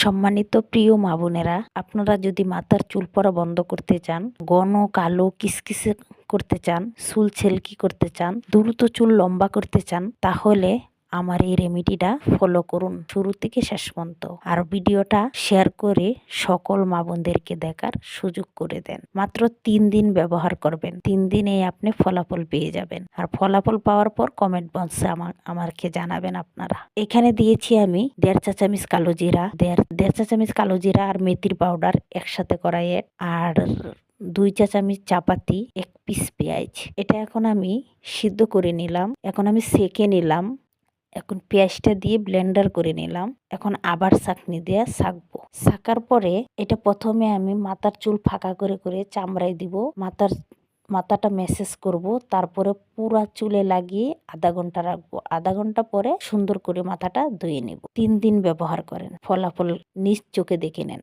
সম্মানিত প্রিয় মা বোনেরা, আপনারা যদি মাথার চুল পড়া বন্ধ করতে চান, ঘন কালো কিসকিসে করতে চান, চুল ছেলকি করতে চান, দ্রুত চুল লম্বা করতে চান, তাহলে আমার এই রেমেডিটা ফলো করুন শুরু থেকে শেষ পর্যন্ত। আর ভিডিওটা শেয়ার করে সকল মা বোনদেরকে দেখার সুযোগ করে দেন। মাত্র 3 দিন ব্যবহার করবেন, 3 দিনেই আপনি ফলাফল পেয়ে যাবেন। আর ফলাফল পাওয়ার পর কমেন্ট বক্সে আমাকে জানাবেন আপনারা। এখানে দিয়েছি আমি 1.5 চা চামচ কালো জিরা, 1.5 চা চামচ কালো জিরা আর মেথির পাউডার একসাথে করা এড, আর 2 চা চামচ চাপাতি, 1 পিস পেঁয়াজ। এটা এখন আমি সিদ্ধ করে নিলাম, এখন আমি সেকে নিলাম। এখন পেঁয়াজটা দিয়ে ব্লেন্ডার করে নিলাম। এখন আবার ছাঁকনি দিয়ে ছাঁকবো। ছাঁকার পরে এটা প্রথমে আমি মাথার চুল ফাঁকা করে করে চামড়ায় দিব, মাথাটা ম্যাসেজ করব, তারপরে পুরা চুলে লাগিয়ে আধা ঘন্টা রাখবো। আধা ঘন্টা পরে সুন্দর করে মাথাটা ধুয়ে নেব। 3 দিন ব্যবহার করেন, ফলাফল নিজ চোখে দেখে নেন।